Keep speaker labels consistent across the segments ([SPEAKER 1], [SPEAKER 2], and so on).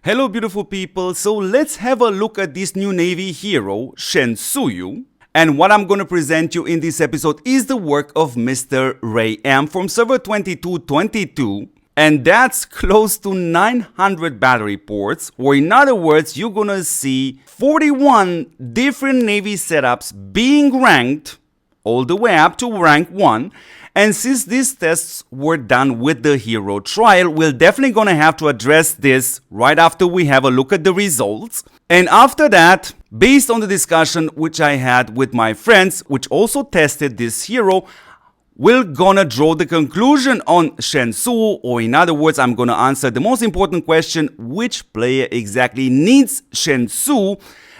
[SPEAKER 1] Hello beautiful people, so let's have a look at this new Navy hero, Shen Suyu. And what I'm going to present you in this episode is the work of Mr. Ray M from server 2222. And that's close to 900 battery ports, or in other words, you're going to see 41 different Navy setups being ranked all the way up to rank 1. And since these tests were done with the hero trial, we're definitely going to have to address this right after we have a look at the results. And after that, based on the discussion which I had with my friends, which also tested this hero, we're gonna draw the conclusion on Shen Suyu, or in other words, I'm gonna answer the most important question: which player exactly needs Shen Suyu?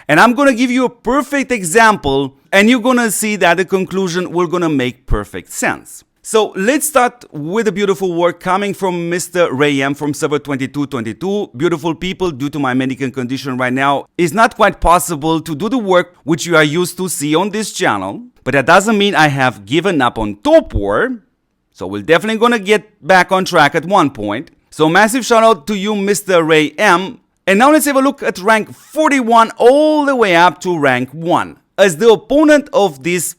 [SPEAKER 1] And I'm gonna give you a perfect example, and you're gonna see that the conclusion will gonna make perfect sense. So let's start with the beautiful work coming from Mr. Ray M from server 2222. Beautiful people, due to my medical condition right now, it's not quite possible to do the work which you are used to see on this channel. But that doesn't mean I have given up on TOPWAR. So we're definitely gonna get back on track at one point. So massive shout out to you, Mr. Ray M. And now let's have a look at rank 41 all the way up to rank 1. As the opponent of this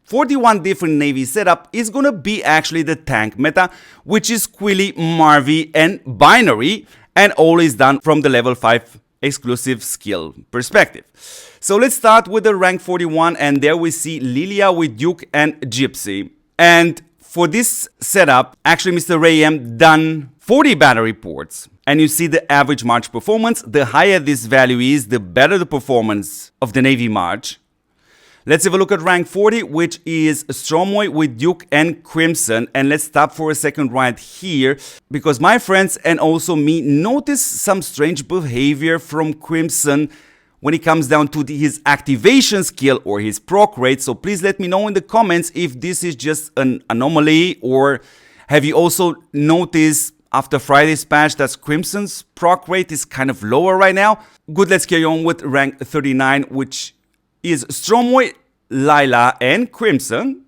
[SPEAKER 1] 41 different Navy setup is gonna be actually the tank meta, which is Quilly, Marvi, and Binary, and all is done from the level 5 exclusive skill perspective. So let's start with the rank 41, and there we see Lilia with Duke and Gypsy. And for this setup, actually Mr. Ray M done 40 battery ports. And you see the average March performance. The higher this value is, the better the performance of the Navy March. Let's have a look at rank 40, which is Stromoy with Duke and Crimson. And let's stop for a second right here, because my friends and also me notice some strange behavior from Crimson when it comes down to his activation skill or his proc rate. So please let me know in the comments if this is just an anomaly, or have you also noticed after Friday's patch that Crimson's proc rate is kind of lower right now. Good, let's carry on with rank 39, which is Stromoy, Lila, and Crimson.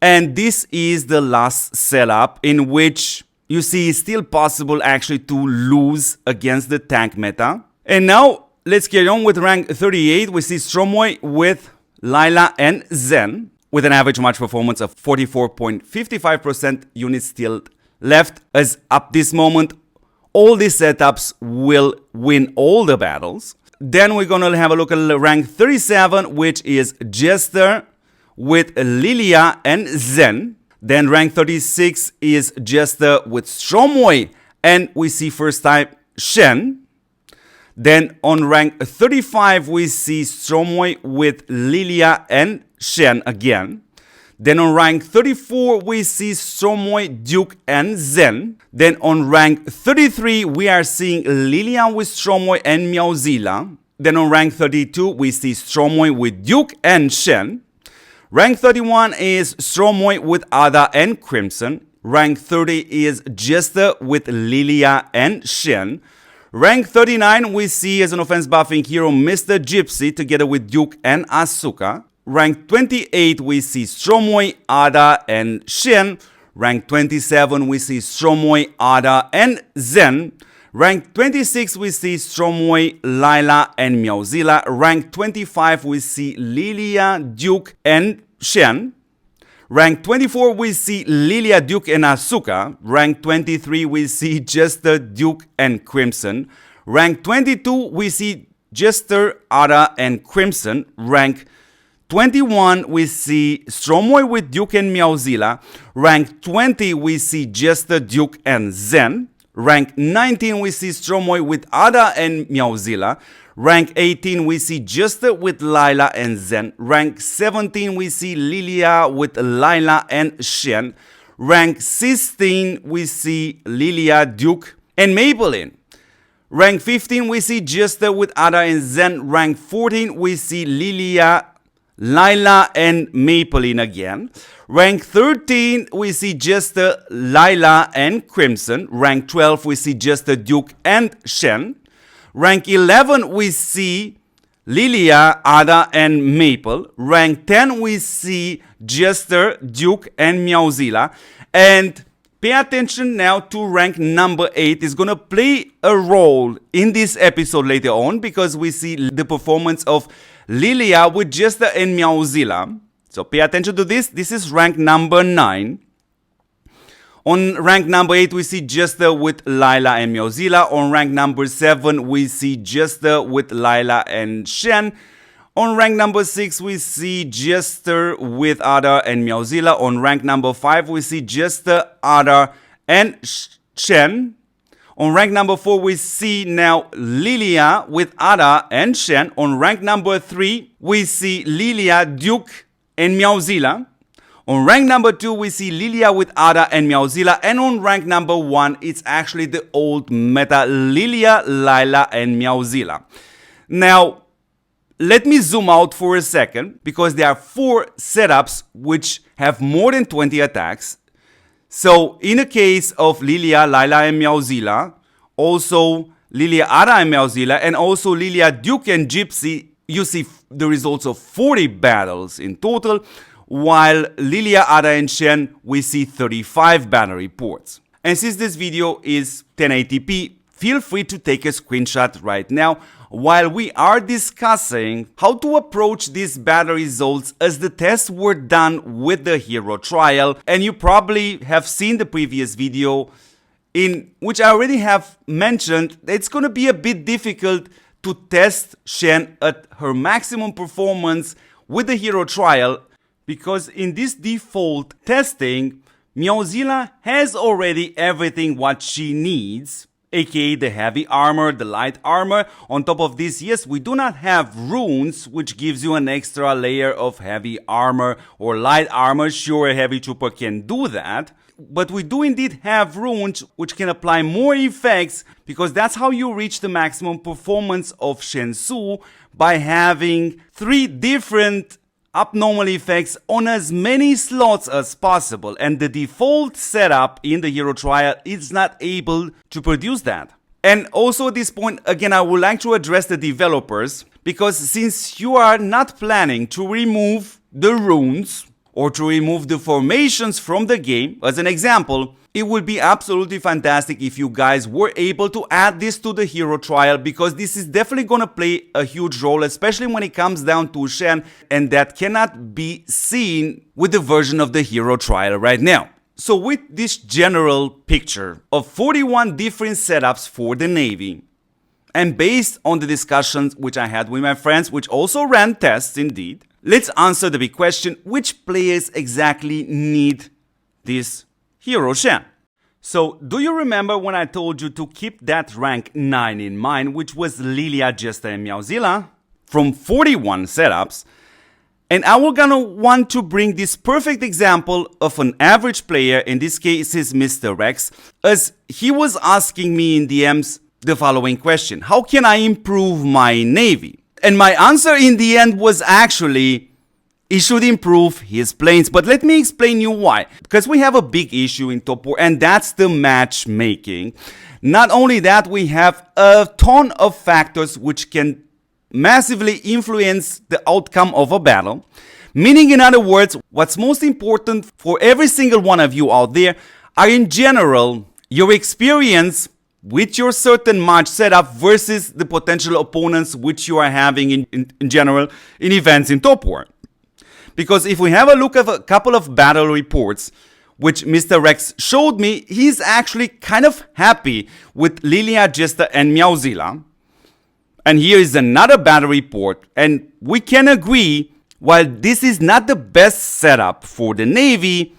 [SPEAKER 1] And this is the last setup in which you see it's still possible actually to lose against the tank meta. And now let's carry on with rank 38. We see Stromoy with Lila and Zen with an average match performance of 44.55%. units still left, as up this moment all these setups will win all the battles. Then we're gonna have a look at rank 37, which is Jester with Lilia and Zen. Then rank 36 is Jester with Stromoy, and we see first time Shen. Then on rank 35 we see Stromoy with Lilia and Shen again. Then on rank 34 we see Stromoy, Duke, and Zen. Then on rank 33 we are seeing Lilia with Stromoy and Meowzilla. Then on rank 32 we see Stromoy with Duke and Shen. Rank 31 is Stromoy with Ada and Crimson. Rank 30 is Jester with Lilia and Shen. Rank 39 we see as an offense buffing hero Mr. Gypsy together with Duke and Asuka. Rank 28 we see Stromoy, Ada, and Shen. Rank 27 we see Stromoy, Ada, and Zen. Rank 26 we see Stromoy, Lila, and Meowzilla. Rank 25 we see Lilia, Duke, and Shen. Rank 24 we see Lilia, Duke, and Asuka. Rank 23 we see Jester, Duke, and Crimson. Rank 22 we see Jester, Ada, and Crimson. Rank 21 we see Stromoy with Duke and Meowzilla. Rank 20 we see Jester, Duke, and Zen. Rank 19 we see Stromoy with Ada and Meowzilla. Rank 18 we see Jester with Lila and Zen. Rank 17 we see Lilia with Lila and Shen. Rank 16 we see Lilia, Duke, and Maybelline. Rank 15 we see Jester with Ada and Zen. Rank 14 we see Lilia, Lila, and Maybelline again. Rank 13 we see Jester, Lila, and Crimson. Rank 12 we see Jester, Duke, and Shen. Rank 11 we see Lilia, Ada, and Maple. Rank 10 we see Jester, Duke, and Meowzilla. And Pay attention now to rank number 8. It's gonna play a role in this episode later on because we see the performance of Lilia with Jester and Meowzilla. So pay attention to this. This is rank number 9. On rank number 8, we see Jester with Lila and Meowzilla. On rank number 7, we see Jester with Lila and Shen. On rank number 6, we see Jester with Ada and Meowzilla. On rank number 5, we see Jester, Ada, and Shen. On rank number 4, we see now Lilia with Ada and Shen. On rank number 3, we see Lilia, Duke, and Meowzilla. On rank number 2, we see Lilia with Ada and Meowzilla. And on rank number 1, it's actually the old meta Lilia, Lila, and Meowzilla. Now, let me zoom out for a second because there are 4 setups which have more than 20 attacks. So in the case of Lilia, Lila, and Meowzilla, also Lilia, Ada, and Meowzilla, and also Lilia, Duke, and Gypsy, you see the results of 40 battles in total, while Lilia, Ada, and Shen, we see 35 battle reports. And since this video is 1080p, feel free to take a screenshot right now while we are discussing how to approach these battle results, as the tests were done with the hero trial, and you probably have seen the previous video in which I already have mentioned that it's gonna be a bit difficult to test Shen at her maximum performance with the hero trial, because in this default testing, Meowzilla has already everything what she needs, aka the heavy armor, the light armor. On top of this, yes, we do not have runes, which gives you an extra layer of heavy armor or light armor. Sure, a heavy trooper can do that, but we do indeed have runes which can apply more effects, because that's how you reach the maximum performance of Shen Suyu, by having 3 different abnormal effects on as many slots as possible, and the default setup in the hero trial is not able to produce that. And also at this point, again, I would like to address the developers, because since you are not planning to remove the runes or to remove the formations from the game, as an example, it would be absolutely fantastic if you guys were able to add this to the hero trial, because this is definitely gonna play a huge role, especially when it comes down to Shen, and that cannot be seen with the version of the hero trial right now. So with this general picture of 41 different setups for the Navy, and based on the discussions which I had with my friends, which also ran tests indeed, let's answer the big question: which players exactly need this hero Shen? So, do you remember when I told you to keep that rank 9 in mind, which was Lilia, Jester, and Meowzilla, from 41 setups? And I will gonna want to bring this perfect example of an average player, in this case is Mr. Rex, as he was asking me in DMs the following question: how can I improve my Navy? And my answer in the end was actually, he should improve his planes. But let me explain you why. Because we have a big issue in Top War, and that's the matchmaking. Not only that, we have a ton of factors which can massively influence the outcome of a battle. Meaning, in other words, what's most important for every single one of you out there are, in general, your experience with your certain match setup versus the potential opponents which you are having in general in events in Top War. Because if we have a look at a couple of battle reports, which Mr. Rex showed me, he's actually kind of happy with Lilia, Jester, and Meowzilla. And here is another battle report, and we can agree, while this is not the best setup for the Navy,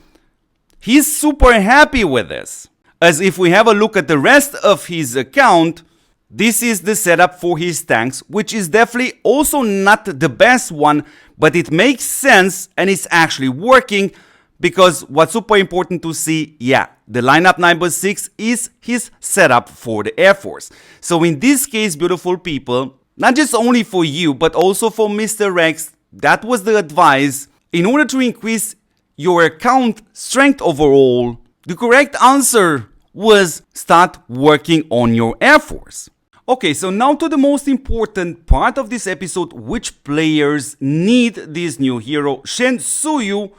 [SPEAKER 1] he's super happy with this. As if we have a look at the rest of his account, this is the setup for his tanks, which is definitely also not the best one, but it makes sense and it's actually working, because what's super important to see, yeah, the lineup number 6 is his setup for the Air Force. So in this case, beautiful people, not just only for you, but also for Mr. Rex, that was the advice. In order to increase your account strength overall, the correct answer was start working on your Air Force. Okay, so now to the most important part of this episode: which players need this new hero, Shen Suyu,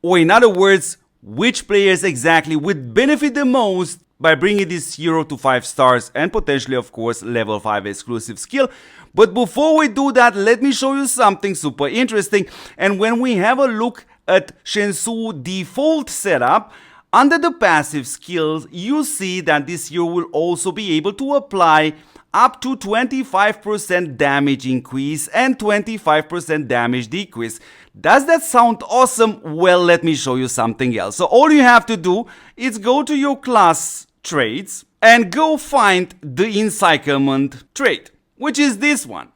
[SPEAKER 1] or in other words, which players exactly would benefit the most by bringing this hero to 5 stars and potentially, of course, level 5 exclusive skill. But before we do that, let me show you something super interesting. And when we have a look at Shen Suyu default setup, under the passive skills, you see that this hero will also be able to apply up to 25% damage increase and 25% damage decrease. Does that sound awesome? Well, let me show you something else. So all you have to do is go to your class traits and go find the encirclement trait, which is this one.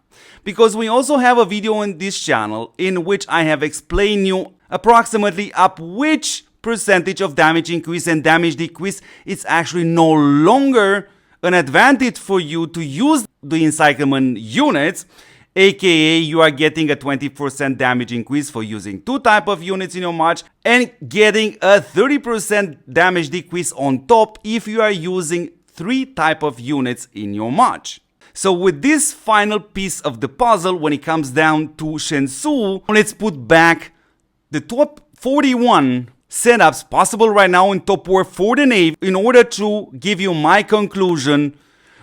[SPEAKER 1] Because we also have a video on this channel in which I have explained you approximately up which percentage of damage increase and damage decrease it's actually no longer an advantage for you to use the encirclement units, aka you are getting a 20% damage increase for using 2 type of units in your match and getting a 30% damage decrease on top if you are using 3 type of units in your match. So with this final piece of the puzzle, when it comes down to Shen Suyu, let's put back the top 41 setups possible right now in TOPWAR for the Navy in order to give you my conclusion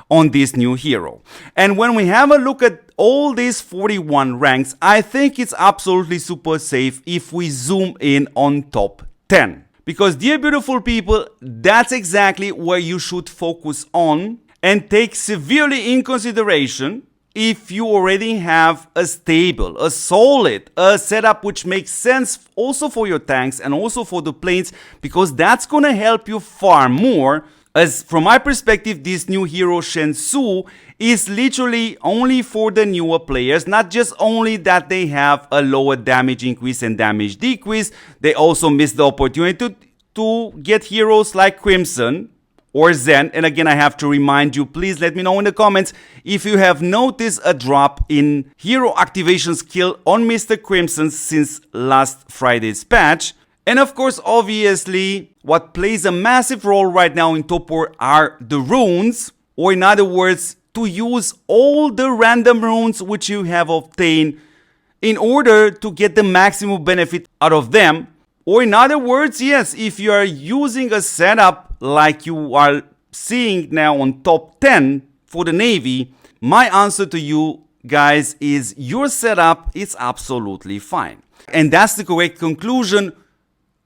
[SPEAKER 1] on this new hero. And when we have a look at all these 41 ranks, I think it's absolutely super safe if we zoom in on top 10. Because, dear beautiful people, that's exactly where you should focus on and take severely in consideration if you already have a stable, a solid, a setup which makes sense also for your tanks and also for the planes, because that's gonna help you far more. As from my perspective, this new hero Shen Suyu is literally only for the newer players. Not just only that they have a lower damage increase and damage decrease, they also miss the opportunity to get heroes like Crimson or Zen. And again, I have to remind you, please let me know in the comments if you have noticed a drop in hero activation skill on Mr. Crimson since last Friday's patch. And of course, obviously, what plays a massive role right now in TOPWAR are the runes, or in other words, to use all the random runes which you have obtained in order to get the maximum benefit out of them. Or in other words, yes, if you are using a setup like you are seeing now on top 10 for the Navy, my answer to you guys is your setup is absolutely fine. And that's the correct conclusion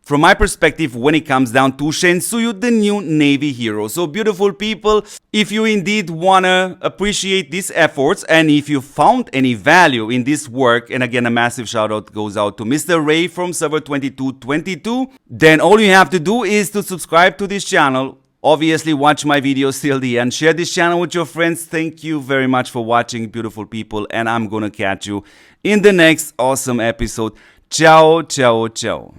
[SPEAKER 1] from my perspective when it comes down to Shen Suyu, the new Navy hero. So beautiful people, if you indeed wanna appreciate these efforts and if you found any value in this work, and again a massive shout out goes out to Mr. Ray from server 2222, then all you have to do is to subscribe to this channel. Obviously watch my videos till the end, share this channel with your friends. Thank you very much for watching, beautiful people, and I'm gonna catch you in the next awesome episode. Ciao, ciao, ciao.